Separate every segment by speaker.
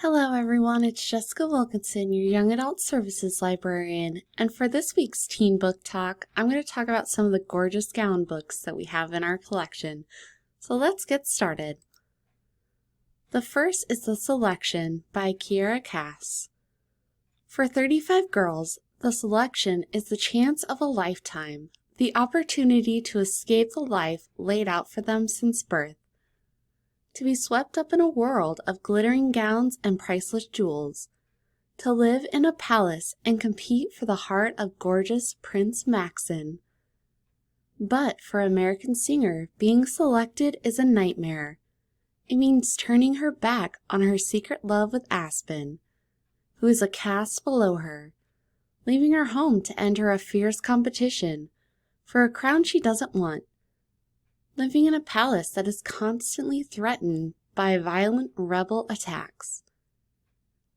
Speaker 1: Hello everyone, it's Jessica Wilkinson, your Young Adult Services Librarian, and for this week's Teen Book Talk, I'm going to talk about some of the gorgeous gown books that we have in our collection. So let's get started. The first is The Selection by Kiera Cass. For 35 girls, The Selection is the chance of a lifetime, the opportunity to escape the life laid out for them since birth. To be swept up in a world of glittering gowns and priceless jewels, to live in a palace and compete for the heart of gorgeous Prince Maxen. But for American Singer, being selected is a nightmare. It means turning her back on her secret love with Aspen, who is a caste below her, leaving her home to enter a fierce competition for a crown she doesn't want, living in a palace that is constantly threatened by violent rebel attacks.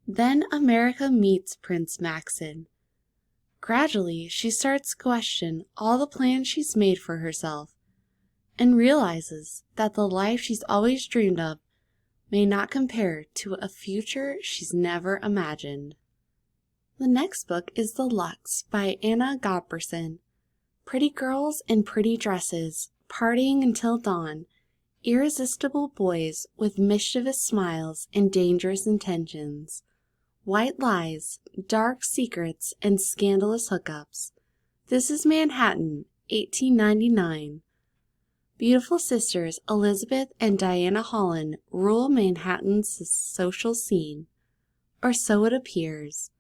Speaker 1: Then America meets Prince Maxen. Gradually, she starts to question all the plans she's made for herself and realizes that the life she's always dreamed of may not compare to a future she's never imagined. The next book is The Luxe by Anna Godbersen. Pretty girls in pretty dresses, partying until dawn, irresistible boys with mischievous smiles and dangerous intentions, white lies, dark secrets, and scandalous hookups. This is Manhattan, 1899. Beautiful sisters Elizabeth and Diana Holland rule Manhattan's social scene, or so it appears.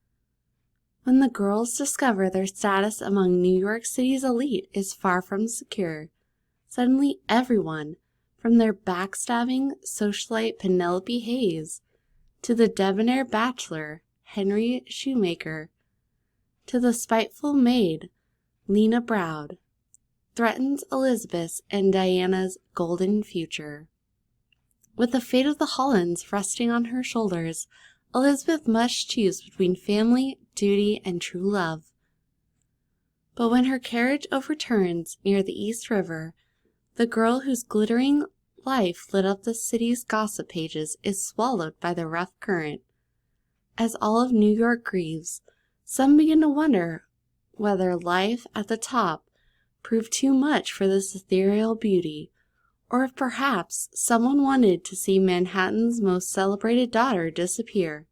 Speaker 1: When the girls discover their status among New York City's elite is far from secure, suddenly everyone, from their backstabbing socialite Penelope Hayes, to the debonair bachelor Henry Shoemaker, to the spiteful maid Lena Broud, threatens Elizabeth's and Diana's golden future. With the fate of the Hollands resting on her shoulders, Elizabeth must choose between family, duty, and true love. But when her carriage overturns near the East River, the girl whose glittering life lit up the city's gossip pages is swallowed by the rough current. As all of New York grieves, some begin to wonder whether life at the top proved too much for this ethereal beauty, or if perhaps someone wanted to see Manhattan's most celebrated daughter disappear.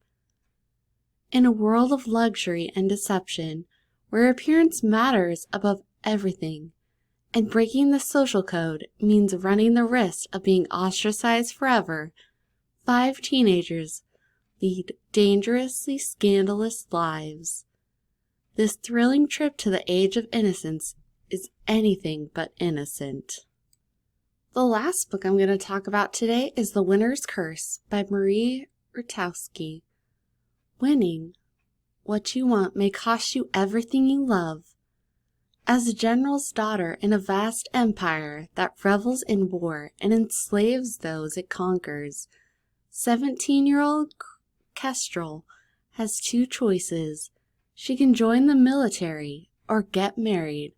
Speaker 1: In a world of luxury and deception, where appearance matters above everything, and breaking the social code means running the risk of being ostracized forever, 5 teenagers lead dangerously scandalous lives. This thrilling trip to the age of innocence is anything but innocent. The last book I'm going to talk about today is The Winner's Curse by Marie Rutowski. Winning what you want may cost you everything you love. As a general's daughter in a vast empire that revels in war and enslaves those it conquers, 17-year-old Kestrel has 2 choices. She can join the military or get married.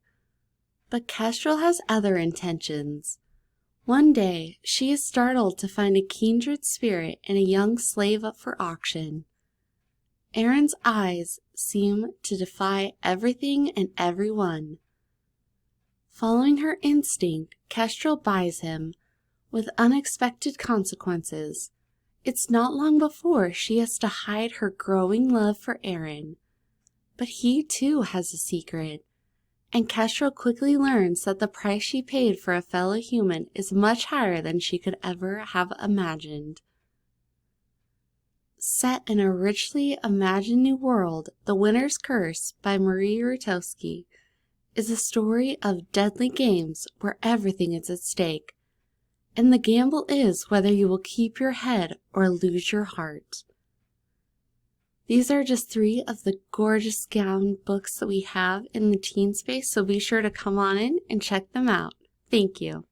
Speaker 1: But Kestrel has other intentions. One day, she is startled to find a kindred spirit in a young slave up for auction. Aaron's eyes seem to defy everything and everyone. Following her instinct, Kestrel buys him, with unexpected consequences. It's not long before she has to hide her growing love for Aaron. But he too has a secret, and Kestrel quickly learns that the price she paid for a fellow human is much higher than she could ever have imagined. Set in a richly imagined new world, The Winner's Curse by Marie Rutowski is a story of deadly games where everything is at stake, and the gamble is whether you will keep your head or lose your heart. These are just 3 of the gorgeous gown books that we have in the teen space, so be sure to come on in and check them out. Thank you.